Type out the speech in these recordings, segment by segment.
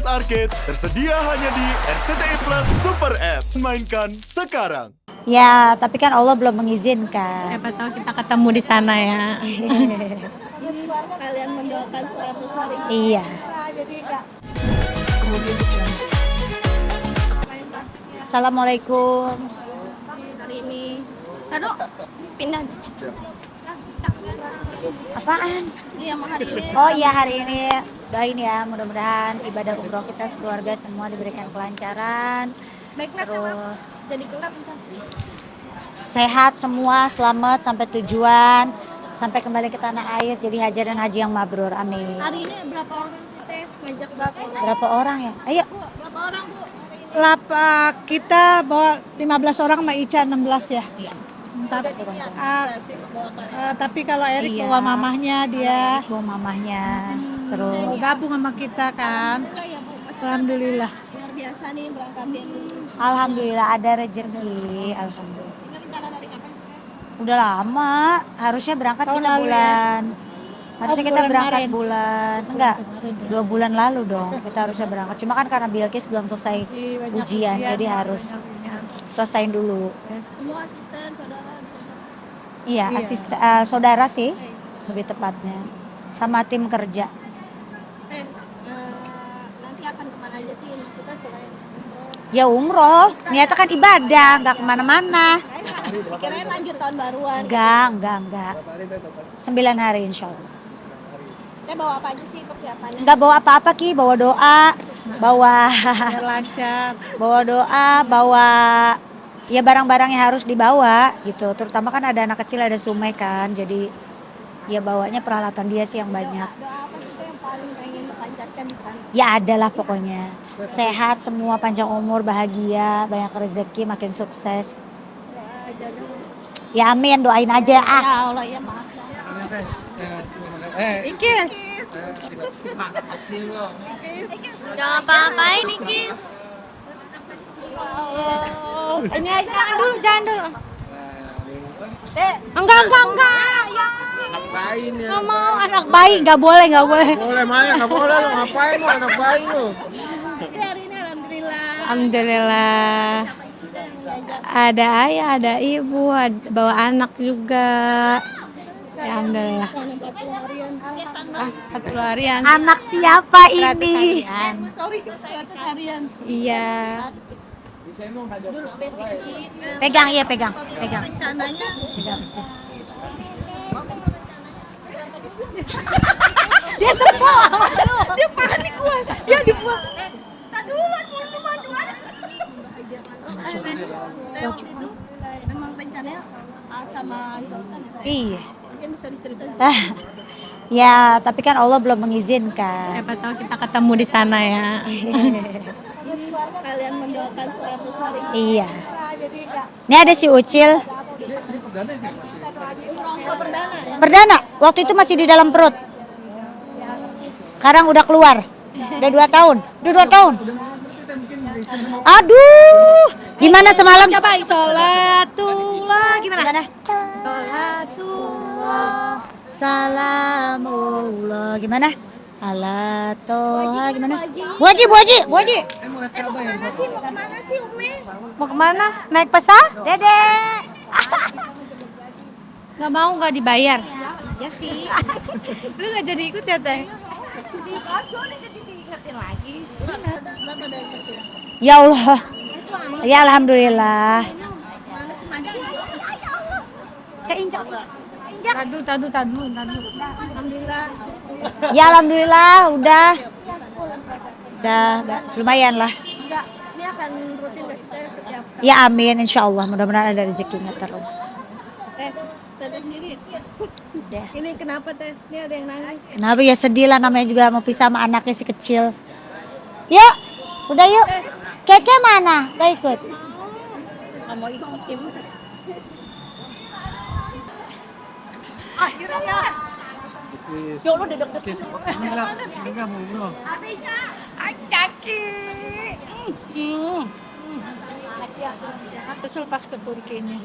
Arcade tersedia hanya di RCTI Plus Super App. Mainkan sekarang. Ya, tapi kan Allah belum mengizinkan. Siapa tahu kita ketemu di sana ya. Kalian mendoakan 100 hari. Iya. Assalamualaikum. Hari ini. Aduh, pindah. Apaan? Iya, mau hari ini. Oh iya, hari ini doain ya, mudah-mudahan ibadah umroh kita sekeluarga semua diberikan kelancaran. Terus Jadi gelap kan. sehat semua, selamat sampai tujuan, sampai kembali ke tanah air jadi haji dan haji yang mabrur. Amin. Hari ini berapa orang sih Teh? Ngajak berapa orang? Berapa orang ya? Ayo. Bu, berapa orang, Bu? Kita bawa 15 orang sama Ica 16 ya. Iya. Tapi kalau Erik Iya. bawa mamahnya dia Bawa mamahnya. Terus mau gabung sama kita kan. Ya, Bu. Alhamdulillah. Luar biasa nih berangkatin. alhamdulillah ada rezeki. Alhamdulillah. Ini rencana dari kapan? Udah lama, harusnya berangkat Tahun kita lalu bulan. Harusnya kita bulan berangkat kemarin. bulan, enggak, 2 bulan lalu dong kita harusnya berangkat. Cuma kan karena Bilkis belum selesai Banyak ujian, jadi harus selesaiin dulu. Semua asisten, saudara. Iya, Iya. saudara sih, lebih tepatnya, sama tim kerja. Nanti akan kemana aja sih? Maksudnya selain Ya umroh, niatnya kan ibadah, nggak kemana-mana. kirain lanjut tahun baruan. Enggak. 9 hari insya Allah. Teh bawa apa aja sih persiapannya? Enggak bawa apa-apa Ki, bawa doa, bawa Biar lancar. bawa doa, bawa ya barang-barang yang harus dibawa gitu. Terutama kan ada anak kecil, ada Sumai kan. Jadi ya bawanya peralatan dia sih yang banyak. Doa apa sih Teh yang paling pengen dipanjatkan di sana? Ya adalah pokoknya. Sehat semua, panjang umur, bahagia, banyak rezeki, makin sukses. Ya amin, doain aja ah. Ya Allah, ya maaf. Ikis. Jangan apa-apain nih, Kis. Ini aja jangan dulu. Enggak. Ya. Nggak mau anak bayi, nggak boleh. Boleh Maya, nggak boleh lu ngapain lu anak bayi lu. Jadi hari ini alhamdulillah. Alhamdulillah. Ada ayah, ada ibu, bawa anak juga. Ya, alhamdulillah. 40 harian. 40 harian. Anak siapa 100 ini? harian. Sorry, 100 harian. Iya. Pegang ya, pegang. Rencananya Dia semua. dia panik gua. Ya dibuang. Tak dulu mau maju aja. Waktu itu memang rencananya sama Sultan ya. Iya. Mungkin bisa diceritain. Ya, tapi kan Allah belum mengizinkan. Siapa tahu kita ketemu di sana ya. Kalian mendoakan 100 hari. Iya. Jadi Kak, Ini ada si Ucil. umroh perdana ya. Perdana, waktu itu masih di dalam perut. Sekarang udah keluar. Udah 2 tahun. Udah 2 tahun. Aduh, gimana semalam? Coba sholatullah gimana? Sholatullah, salamullah. Gimana? Ala toha gimana? Bu Haji. Kemana sih? Mau kemana sih Umi? Mau kemana? Naik pesawat? Dede. Nggak mau, nggak dibayar. Ya sih. Lu nggak jadi ikut ya Teh? Berapa dari itu? Ya Allah. Ya alhamdulillah. Mana sih maju? Keinjak. Tadu. Alhamdulillah. Ya alhamdulillah udah lumayan lah. Enggak, ini akan rutin nggak sih Teh setiap Ya amin insyaallah, mudah-mudahan ada rezekinya terus. Teh sendiri. Udah. Ini kenapa Teh? Ini ada yang nangis. Kenapa ya, sedih lah, namanya juga mau pisah sama anaknya si kecil. Yuk, udah yuk. Keke mana? Gak ikut. Nggak mau ikutin. Ya Allah dedek-dedek. Terus pas ke Turkinya.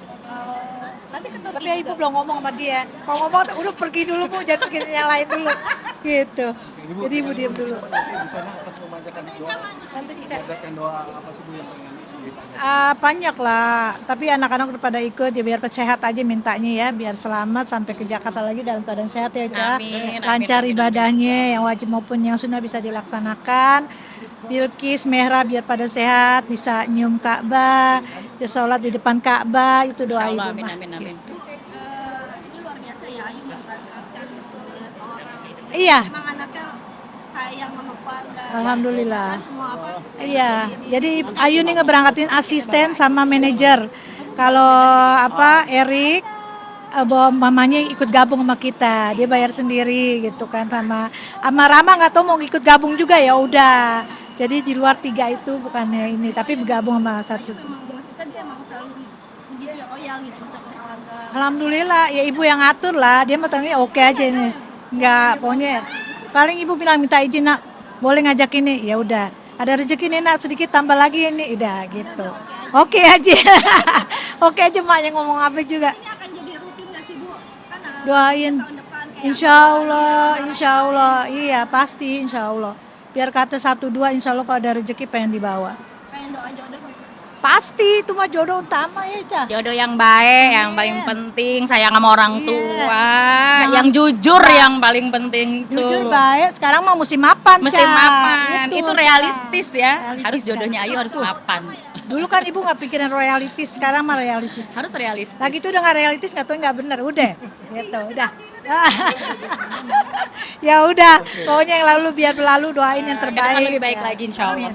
Nanti ke Tapi ibu belum ngomong sama dia. Kalau ngomong udah pergi dulu Bu, jangan pergi yang lain dulu. Gitu. Jadi ibu diam dulu. Di sana akan memanjakan doa. Memanjakan doa apa sih Bu yang pengen Banyak lah, tapi anak-anak udah pada ikut ya biar sehat aja mintanya ya, biar selamat sampai ke Jakarta lagi dalam keadaan sehat ya Kak. Lancar ibadahnya yang wajib maupun yang sunnah bisa dilaksanakan. Bilqis, Mehra biar pada sehat, bisa nyium Ka'bah, ya sholat di depan Ka'bah, itu doa ibu mah. Ini luar biasa ya, Ayu memberangkatkan 12 orang. Iya, Emang anaknya sayang sama keluarga. alhamdulillah. Semua apa? Iya, jadi Ayu nih ngeberangkatin asisten sama manajer. Kalau Erik bawa mamanya ikut gabung sama kita, dia bayar sendiri gitu kan sama Rama nggak tahu mau ikut gabung juga ya udah. Jadi di luar 3 itu bukannya ini, tapi bergabung sama satu. Maksudnya dia emang selalu begitu ya, loyal gitu sama keluarga. Alhamdulillah, ya ibu yang ngatur lah. Dia mau tanya oke aja nih. Enggak, pokoknya paling ibu bilang minta izin nak, boleh ngajak ini, ya udah. Ada rezeki nih nak sedikit tambah lagi ini, udah gitu. Oke aja, oke aja maknya ngomong apa juga. Ini akan jadi rutin nggak sih Bu? Kan Doain, tahun depan kayak insya Allah, iya pasti insya Allah. Biar kata 1-2 insya Allah kalau ada rezeki pengen dibawa. pengen doa jodoh. Pasti itu mah jodoh utama ya Ca. Jodoh yang baik, yang paling penting sayang sama orang Iya. tua, yang jujur yang paling penting tuh. Jujur baik, sekarang mau musim mapan Mesti Ca. mapan, itu sekarang. realistis ya. Realistis Harus jodohnya kan. Ayu harus mapan. Dulu kan ibu nggak pikirin royalitis, sekarang mah realistis. Harus realistis. Lagi itu udah nggak realistis, nggak tahu nggak bener, udah, gitu, udah. Ya udah, pokoknya yang lalu biar berlalu, doain yang Ke depan terbaik. lebih baik Ya. lagi insya Allah. Amin.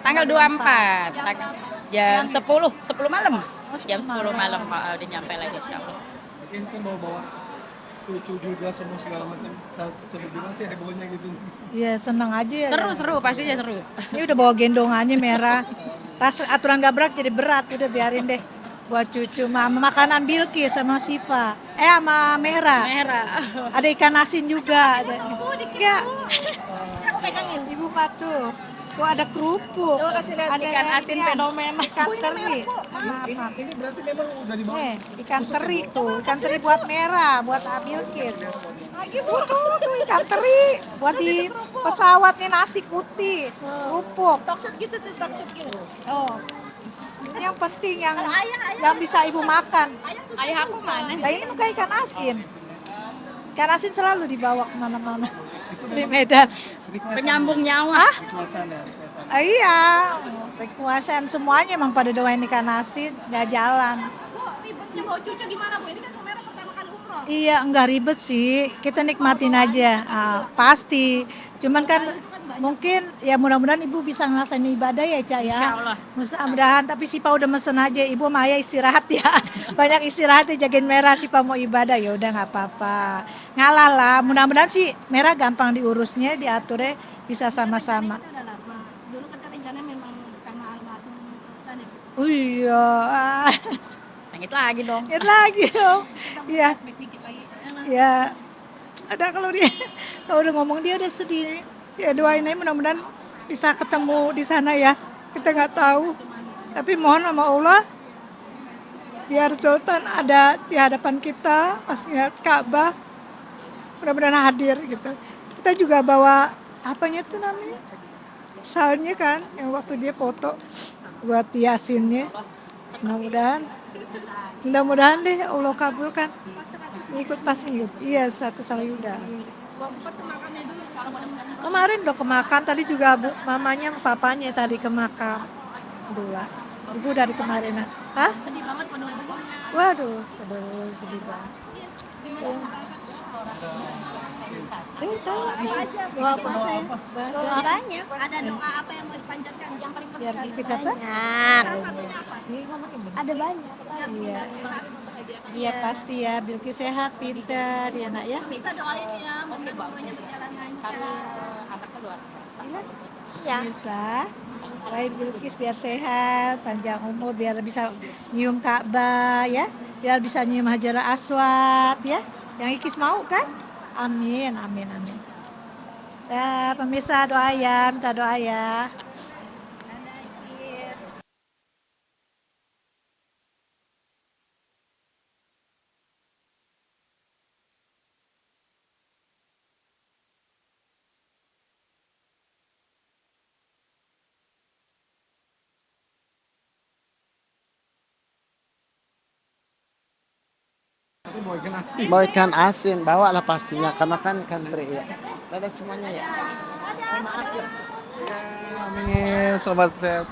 Tanggal 24, jam 10 malam. Jam 10 malam udah nyampe lagi insya Allah. mungkin kan bawa-bawa cucu juga semua segala macam. Sebagaimana sih hebohnya gitu. Iya seneng aja ya. Seru, pastinya seru. Ini udah bawa gendongannya merah. Tas aturan gabrak jadi berat, udah biarin deh. Buat cucu makanan Bilqis sama Siva. Sama Merah. Merah. Ada ikan asin juga. Ada. Enggak. Aku pegangin. Ibu patuh. Tuh ada kerupuk. Coba kasih lihat Ada Ikan asin inian, fenomena. Ikan teri. Maaf. Ini berarti memang udah dibawa. Ikan teri tuh. Ikan teri buat Merah, buat Bilqis. Tuh ikan teri. Buat di pesawat nih nasi putih. Kerupuk. Stock gitu tuh, stock gitu. Oh. Yang penting yang bisa ibu makan. Ayah aku mana? Nah ini muka ikan asin. Ikan asin selalu dibawa kemana-mana. Di Medan. Penyambung nyawa. Suasana. Iya, kekuasaan semuanya emang pada doain ikan asin, nggak jalan. Bu, ribetnya bawa cucu gimana Bu? Ini kan Sumerah pertama kali umroh. Iya, nggak ribet sih. Kita nikmatin aja. Pasti. Cuman kan mungkin ya mudah-mudahan ibu bisa ngelaksanain ibadah ya Ca ya. Insyaallah. Mudah-mudahan. Tapi Sipa udah mesen aja. Ibu sama Ayah istirahat ya. Banyak istirahat ya jagain Merah. Sipa mau ibadah ya udah nggak apa-apa. Ngalah lah. Mudah-mudahan sih Merah gampang diurusnya, diaturnya bisa sama-sama. Udah lama. Dulu kan rencananya memang sama almarhum Sultan ya. Bu. Oh iya. Langit lagi dong. Lihat lagi dong. Iya. Baik dikit lagi. Ya. Ada kalau udah ngomong dia udah sedih. Ya doain aja mudah-mudahan bisa ketemu di sana ya. Kita nggak tahu. Tapi mohon sama Allah biar Sultan ada di hadapan kita pas ngeliat Ka'bah. Mudah-mudahan hadir gitu. Kita juga bawa apanya tuh namanya? Salnya kan yang waktu dia foto buat yasinnya. Mudah-mudahan deh Allah kabulkan. Ikut pas ikut. Iya 100 Salyuda. Kemarin udah ke makam, tadi juga mamanya papanya tadi ke makam. Dua. Ibu dari kemarin. Hah? Sedih banget kalau Waduh, sedih banget. Tahu doa apa saya? doa banyak. Ada doa apa yang mau dipanjatkan yang paling penting? Biar kita apa? Salah satunya apa? Ada banyak. Iya. Iya pasti ya, Bilqis sehat, pintar, ya nak ya. Bisa doain ya, moga-moganya berjalan lancar. Ya. Bisa. Selain Bilqis biar sehat, panjang umur, biar bisa nyium Ka'bah ya, biar bisa nyium Hajarul Aswad ya. Yang Ikis mau kan? Amin, amin, amin. Ya, pemirsa doa ya, minta doa ya. Ini mau ikan asin. Mau ikan asin, bawa lah pastinya karena kan ikan teri ya. Ada semuanya ya. Maaf ya. Ya, amin. Selamat sehat.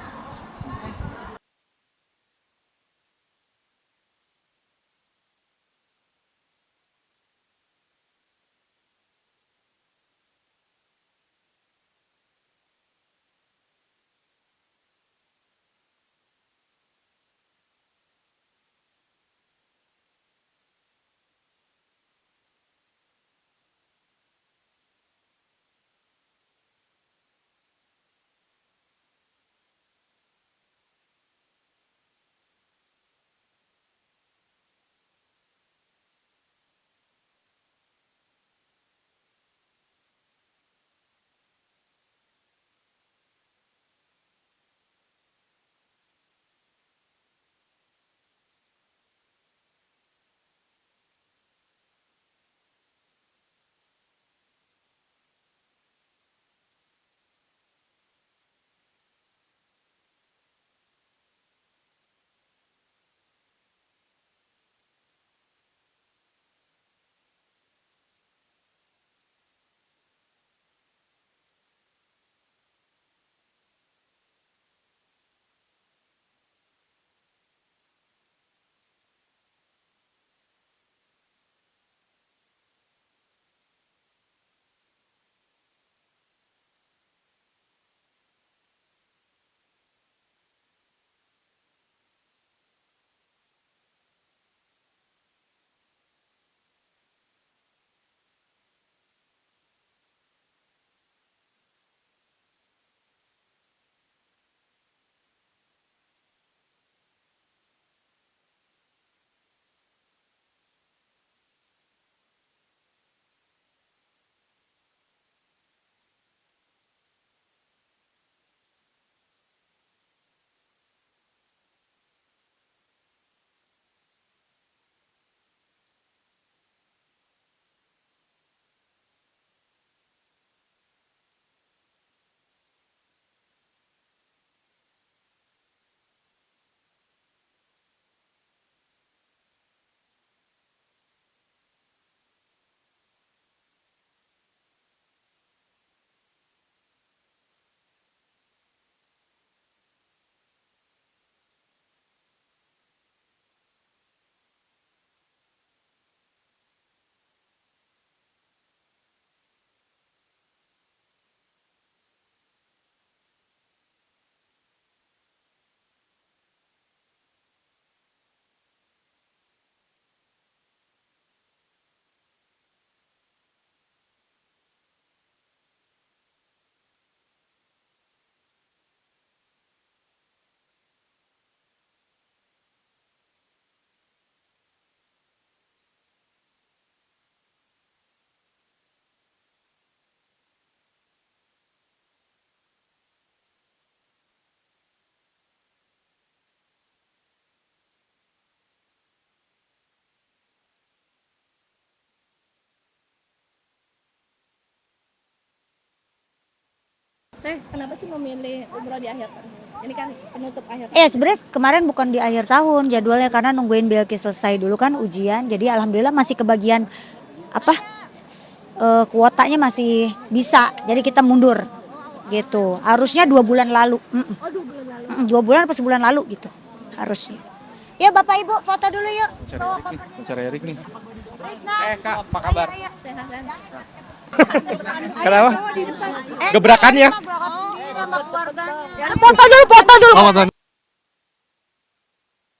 Teh, kenapa sih memilih umroh di akhir tahun? Ini kan penutup akhir tahun. Sebenarnya kemarin bukan di akhir tahun jadwalnya karena nungguin Bilqis selesai dulu kan ujian. Jadi alhamdulillah masih kebagian apa kuotanya masih bisa. Jadi kita mundur gitu. Harusnya 2 bulan lalu. Oh, 2 bulan lalu. 2 bulan apa sebulan lalu gitu harusnya. Ya Bapak Ibu foto dulu yuk. Bawa koper. Mencari Erik nih. Krisna. Kak, apa kabar? Ayo, ayo. Sehat-sehat. Kenapa? Eh, Gebrakannya? sama keluarga. Ya, foto dulu, foto dulu. Oh,